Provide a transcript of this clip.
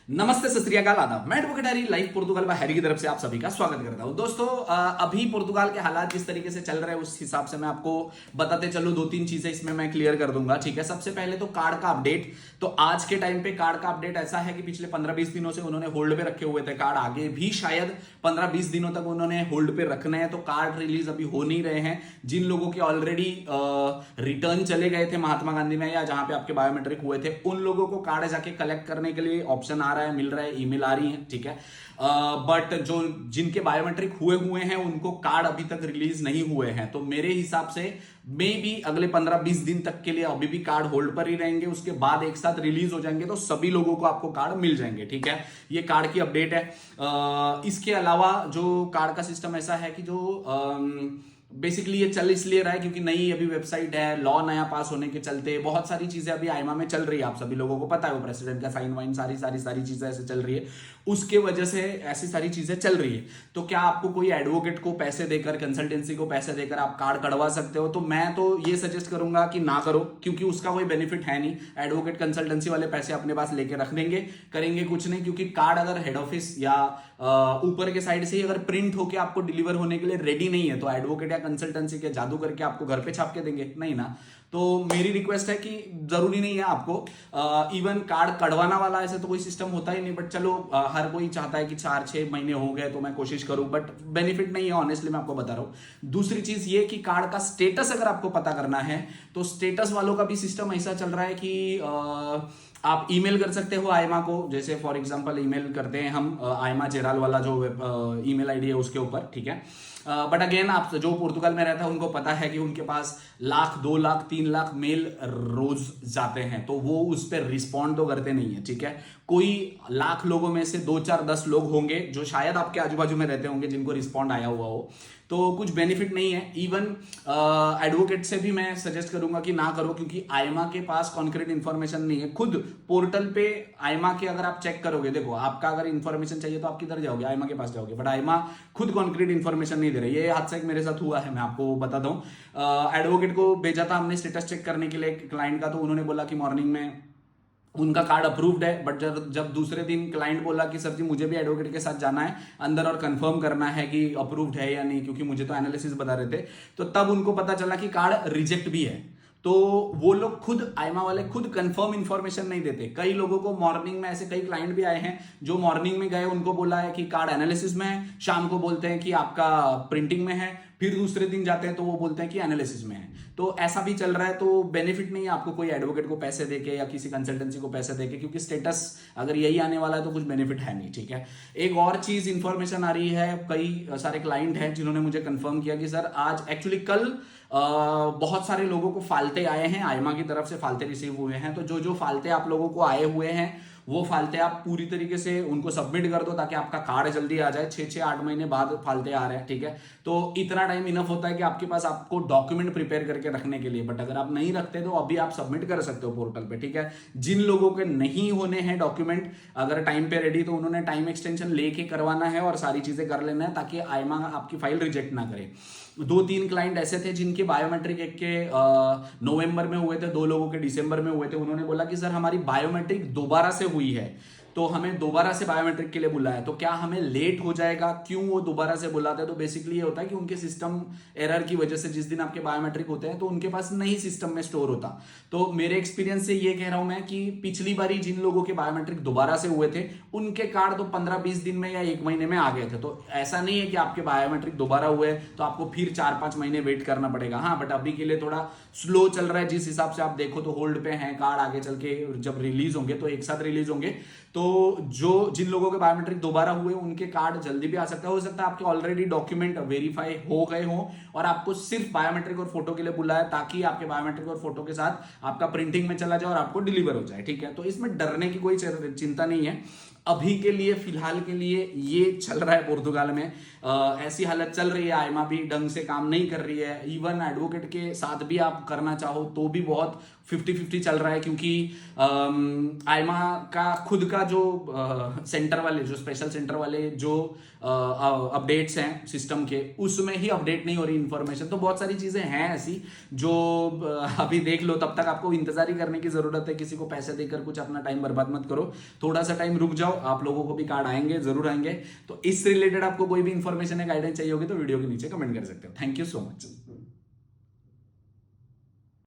नमस्ते, सत श्री अकाल, आदाब। मैं एडवोकेट हैरी लाइव पोर्तुगाल में हैरी की तरफ से आप सभी का स्वागत करता हूं। दोस्तों, अभी पोर्तुगाल के हालात जिस तरीके से चल रहे हैं उस हिसाब से मैं आपको बताते चलूं। दो तीन चीजें इसमें मैं क्लियर कर दूंगा, ठीक है। सबसे पहले तो कार्ड का अपडेट। तो आज के टाइम पे कार्ड का अपडेट ऐसा है कि पिछले 15-20 दिनों से उन्होंने होल्ड पे रखे हुए थे कार्ड, आगे भी शायद 15-20 दिनों तक उन्होंने होल्ड पे रखने हैं। तो कार्ड रिलीज अभी हो नहीं रहे हैं। जिन लोगों के ऑलरेडी रिटर्न चले गए थे महात्मा गांधी में या जहां पे आपके बायोमेट्रिक हुए थे, उन लोगों को कार्ड जाके कलेक्ट करने के लिए ऑप्शन आ रहा है, मिल रहा है, ईमेल आ रही है, ठीक है। बट जो जिनके बायोमेट्रिक हुए हैं उनको कार्ड अभी तक रिलीज नहीं हुए हैं। तो मेरे हिसाब से मे भी अगले 15-20 दिन तक के लिए अभी भी कार्ड होल्ड पर ही रहेंगे। उसके बाद एक साथ रिलीज हो जाएंगे तो सभी लोगों को आपको कार्ड मिल जाएंगे, ठीक है। ये कार्ड की अपडेट है। इसके अलावा जो कार्ड का सिस्टम ऐसा है कि जो बेसिकली ये चल इसलिए रहा है क्योंकि नई अभी वेबसाइट है, लॉ नया पास होने के चलते बहुत सारी चीजें अभी आईमा में चल रही है। आप सभी लोगों को पता है, वो प्रेसिडेंट का साइन वाइन सारी चीजें ऐसे चल रही है, उसके वजह से ऐसी सारी चीजें चल रही है। तो क्या आपको कोई एडवोकेट को पैसे देकर, कंसल्टेंसी को पैसे देकर आप कार्ड कढ़वा सकते हो? तो मैं तो ये सजेस्ट करूंगा कि ना करो, क्योंकि उसका कोई बेनिफिट है नहीं। एडवोकेट कंसल्टेंसी वाले पैसे अपने पास लेके रख देंगे, करेंगे कुछ नहीं। क्योंकि कार्ड अगर हेड ऑफिस या ऊपर के साइड से ही अगर प्रिंट होके आपको डिलीवर होने के लिए रेडी नहीं है, तो एडवोकेट या कंसल्टेंसी के जादू करके आपको घर पे छाप के देंगे? नहीं ना। तो मेरी रिक्वेस्ट है कि जरूरी नहीं है आपको इवन कार्ड कढ़वाना वाला ऐसे तो कोई सिस्टम होता ही नहीं। बट चलो, हर कोई चाहता है कि 4-6 महीने हो गए तो मैं कोशिश करूं, बट बेनिफिट नहीं है, ऑनेस्टली मैं आपको बता रहा हूं। दूसरी चीज ये कि कार्ड का स्टेटस अगर आपको पता करना है तो स्टेटस वालों का भी सिस्टम ऐसा चल रहा है कि आप ईमेल कर सकते हो आयमा को। जैसे फॉर एग्जांपल ईमेल करते हैं हम आयमा जेराल वाला जो ईमेल आईडी है उसके ऊपर, ठीक है। बट अगेन, आप जो पोर्तुगाल में रहता है उनको पता है कि उनके पास 1,00,000, 2,00,000, 3,00,000 मेल रोज जाते हैं, तो वो उस पर रिस्पॉन्ड तो करते नहीं है, ठीक है। कोई 1,00,000 लोगों में से 2, 4, 10 लोग होंगे जो शायद आपके आजू बाजू में रहते होंगे जिनको रिस्पॉन्ड आया हुआ हो, तो कुछ बेनिफिट नहीं है। इवन एडवोकेट से भी मैं सजेस्ट करूंगा कि ना करो, क्योंकि आयमा के पास कॉन्क्रीट इंफॉर्मेशन नहीं है। खुद पोर्टल पे आयमा के अगर आप चेक करोगे, देखो आपका अगर इंफॉर्मेशन चाहिए तो आप किधर जाओगे? आयमा के पास जाओगे। बट आयमा खुद कॉन्क्रीट इंफॉर्मेशन नहीं दे रही। ये हादसा एक मेरे साथ हुआ है, मैं आपको बताता हूं। एडवोकेट को भेजा था हमने स्टेटस चेक करने के लिए क्लाइंट का, तो उन्होंने बोला कि मॉर्निंग में उनका कार्ड अप्रूव्ड है। बट जब दूसरे दिन क्लाइंट बोला कि सर जी मुझे भी एडवोकेट के साथ जाना है अंदर और कंफर्म करना है कि अप्रूव्ड है या नहीं, क्योंकि मुझे तो एनालिसिस बता रहे थे, तो तब उनको पता चला कि कार्ड रिजेक्ट भी है। तो वो लोग खुद, आयमा वाले खुद कंफर्म इंफॉर्मेशन नहीं देते। कई लोगों को मॉर्निंग में, ऐसे कई क्लाइंट भी आए हैं जो मॉर्निंग में गए, उनको बोला है कि कार्ड एनालिसिस में है, शाम को बोलते हैं कि आपका प्रिंटिंग में है, फिर दूसरे दिन जाते हैं तो वो बोलते हैं कि एनालिसिस में है। तो ऐसा भी चल रहा है। तो बेनिफिट नहीं है आपको कोई एडवोकेट को पैसे देके या किसी कंसल्टेंसी को पैसे देके, क्योंकि स्टेटस अगर यही आने वाला है तो कुछ बेनिफिट है नहीं, ठीक है। एक और चीज इंफॉर्मेशन आ रही है, कई सारे क्लाइंट हैं जिन्होंने मुझे कंफर्म किया कि सर आज एक्चुअली कल बहुत सारे लोगों को फालते आए हैं, आयमा की तरफ से फालते रिसीव हुए हैं। तो जो जो फालते आप लोगों को आए हुए हैं वो फालते आप पूरी तरीके से उनको सबमिट कर दो ताकि आपका कार्ड जल्दी आ जाए। 6-8 महीने बाद फालते आ रहे हैं, ठीक है। तो इतना टाइम इनफ होता है कि आपके पास आपको डॉक्यूमेंट प्रिपेयर करके रखने के लिए। बट अगर आप नहीं रखते तो अभी आप सबमिट कर सकते हो पोर्टल पे, ठीक है। जिन लोगों के नहीं होने हैं डॉक्यूमेंट अगर टाइम पे रेडी, तो उन्होंने टाइम एक्सटेंशन लेके करवाना है और सारी चीजें कर लेना है ताकि आयमा आपकी फाइल रिजेक्ट ना करे। 2-3 क्लाइंट ऐसे थे जिनके बायोमेट्रिक एक के नवंबर में हुए थे, 2 लोगों के दिसंबर में हुए थे। उन्होंने बोला कि सर हमारी बायोमेट्रिक दोबारा से हुई है, तो हमें दोबारा से बायोमेट्रिक के लिए बुलाया, तो क्या हमें लेट हो जाएगा? क्यों वो दोबारा से बुलाते हैं? तो बेसिकली ये होता है कि उनके सिस्टम एरर की वजह से जिस दिन आपके बायोमेट्रिक होते हैं तो उनके पास नहीं सिस्टम में स्टोर होता। तो मेरे एक्सपीरियंस से ये कह रहा हूं मैं कि पिछली बारी जिन लोगों के बायोमेट्रिक दोबारा से हुए थे उनके कार्ड तो 15-20 दिन में या 1 महीने में आ गए थे। तो ऐसा नहीं है कि आपके बायोमेट्रिक दोबारा हुए तो आपको फिर 4-5 महीने वेट करना पड़ेगा। हाँ, बट अभी के लिए थोड़ा स्लो चल रहा है। जिस हिसाब से आप देखो तो होल्ड पे हैं कार्ड, आगे चल के जब रिलीज होंगे तो एक साथ रिलीज होंगे। तो जिन लोगों के बायोमेट्रिक दोबारा हुए उनके कार्ड जल्दी भी आ सकता है। हो सकता है आपके ऑलरेडी डॉक्यूमेंट वेरीफाई हो गए हो और आपको सिर्फ बायोमेट्रिक और फोटो के लिए बुलाया ताकि आपके बायोमेट्रिक और फोटो के साथ आपका प्रिंटिंग में चला जाए और आपको डिलीवर हो जाए, ठीक है। तो इसमें डरने की कोई चिंता नहीं है। अभी के लिए, फिलहाल के लिए ये चल रहा है पोर्तुगाल में। ऐसी हालत चल रही है, आयमा भी ढंग से काम नहीं कर रही है। इवन एडवोकेट के साथ भी आप करना चाहो तो भी बहुत 50-50 चल रहा है, क्योंकि आयमा का खुद का जो सेंटर वाले, जो स्पेशल सेंटर वाले जो अपडेट्स हैं सिस्टम के, उसमें ही अपडेट नहीं हो रही इंफॉर्मेशन। तो बहुत सारी चीजें हैं ऐसी जो अभी देख लो, तब तक आपको इंतजार ही करने की जरूरत है। किसी को पैसे देकर कुछ अपना टाइम बर्बाद मत करो, थोड़ा सा टाइम रुक जाओ। जाओ, आप लोगों को भी कार्ड आएंगे, जरूर आएंगे। तो इस रिलेटेड आपको कोई भी इंफॉर्मेशन है, गाइडेंस चाहिए होगी तो वीडियो के नीचे कमेंट कर सकते हो। Thank you so much.